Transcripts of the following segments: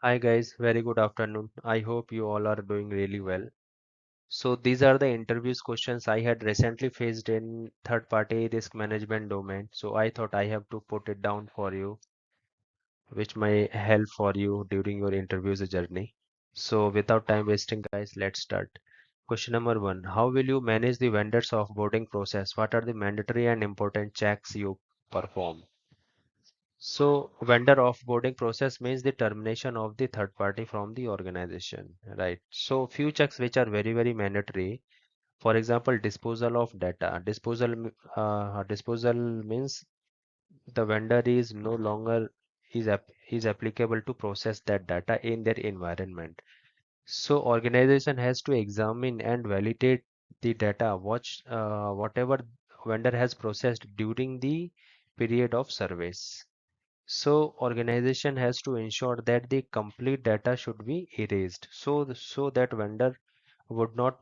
Hi guys, very good afternoon. I hope you all are doing really well. So these are the interviews questions I had recently faced in third party risk management domain. So I thought I have to put it down for you, which may help for you during your interviews journey. So without time wasting guys, let's start. Question number one, how will you manage the vendors offboarding process? What are the mandatory and important checks you perform? So vendor offboarding process means the termination of the third party from the organization, right? So few checks which are very mandatory. For example, disposal of data. Disposal means the vendor is no longer is applicable to process that data in their environment. So organization has to examine and validate the data, whatever vendor has processed during the period of service. So organization has to ensure that the complete data should be erased so that vendor would not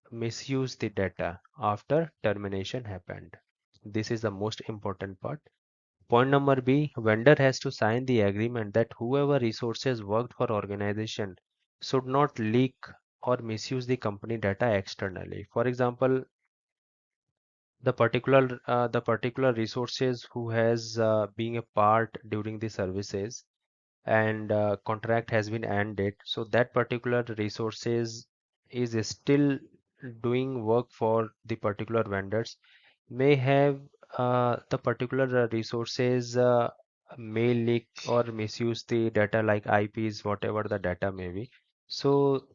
misuse the data after termination happened. This is the most important part. Point number B, vendor has to sign the agreement that whoever resources worked for organization should not leak or misuse the company data externally. For example, the particular resources who has being a part during the services and contract has been ended, so that particular resources is still doing work for the particular vendors may have the particular resources may leak or misuse the data like IPs, whatever the data may be. So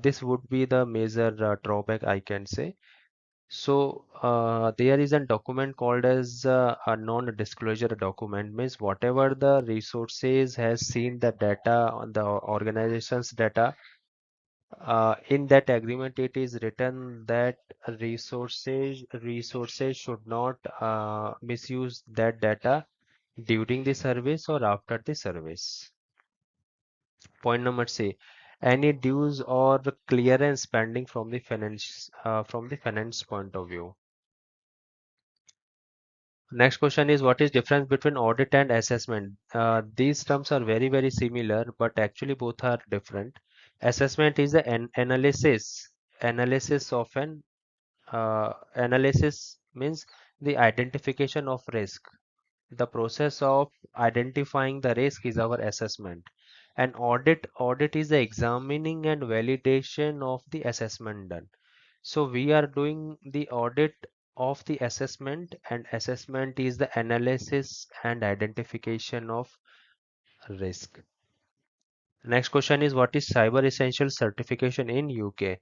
this would be the major drawback I can say. So there is a document called as a non-disclosure document, means whatever the resources has seen the data on the organization's data, in that agreement it is written that resources should not misuse that data during the service or after the service. Point number C, any dues or clearance pending from the finance point of view. Next question is what is difference between audit and assessment? These terms are very similar, but actually both are different. Assessment is the analysis of an analysis means the identification of risk. The process of identifying the risk is our assessment. And audit is the examining and validation of the assessment done. So we are doing the audit of the assessment, and assessment is the analysis and identification of risk. Next question is what is cyber essential certification in UK?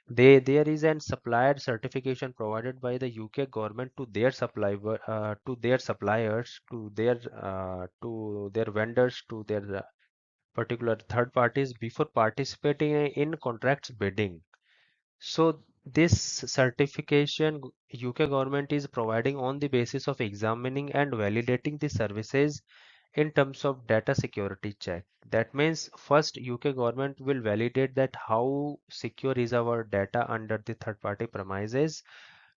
There is an supplier certification provided by the UK government to their to their suppliers, to their vendors, to their particular third parties before participating in contracts bidding. So this certification UK government is providing on the basis of examining and validating the services in terms of data security check. That means first UK government will validate that how secure is our data under the third party premises,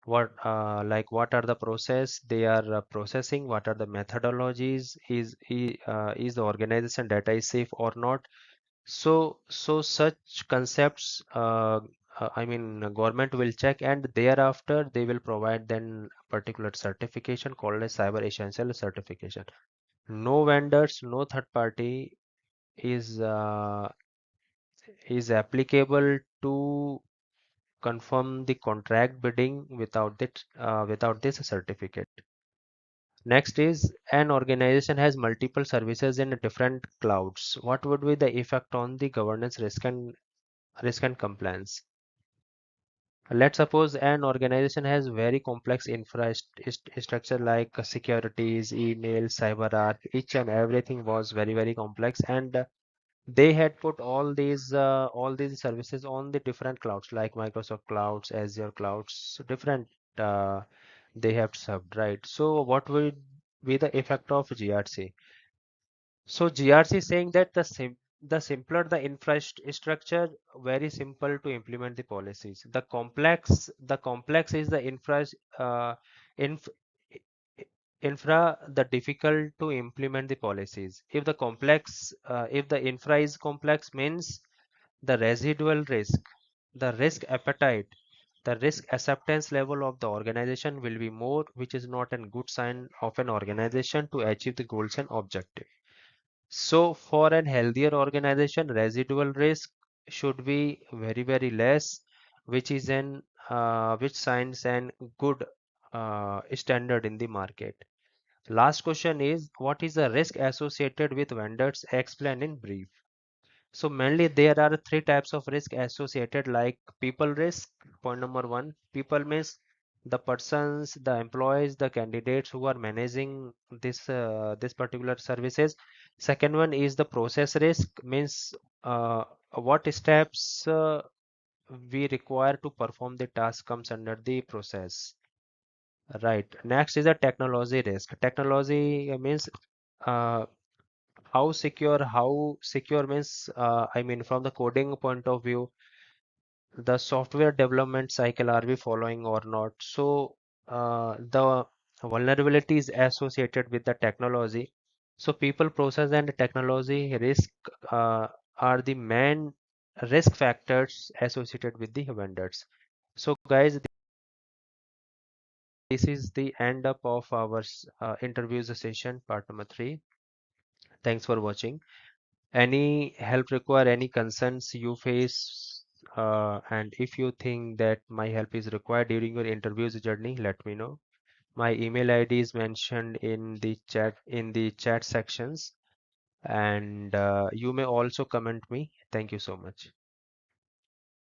what are the process they are processing, what are the methodologies, is the organization data is safe or not. So such concepts, government will check and thereafter they will provide then particular certification called as cyber essential certification. No vendors, no third party is uh, is applicable to confirm the contract bidding without this certificate. Next is an organization has multiple services in different clouds. What would be the effect on the governance risk and compliance? Let's suppose an organization has very complex infrastructure like securities, email, cyber arc, each and everything was very complex, and they had put all these services on the different clouds like Microsoft clouds, Azure clouds, so different uh, they have served, right? So what will be the effect of GRC? So GRC is saying that the simpler the infrastructure, very simple to implement the policies. The complex is the infra uh, inf Infra, the difficult to implement the policies. If the infra is complex, means the residual risk, the risk appetite, the risk acceptance level of the organization will be more, which is not a good sign of an organization to achieve the goals and objective. So for an healthier organization, residual risk should be very, very less, which is an which signs an good standard in the market. Last question is, what is the risk associated with vendors? Explain in brief. So mainly there are three types of risk associated, like people risk. Point number one, people means the persons, the employees, the candidates who are managing this particular services. Second one is the process risk, means what steps we require to perform the task comes under the process. Right. Next is a technology risk. Technology means uh, how secure means I mean from the coding point of view, the software development cycle are we following or not? So the vulnerabilities associated with the technology. So people, process and technology risk uh, are the main risk factors associated with the vendors. So guys, this is the end up of our interviews session part number 3. Thanks for watching. Any help require, any concerns you face, and if you think that my help is required during your interviews journey, let me know. My email ID is mentioned in the chat sections, and you may also comment me. Thank you so much.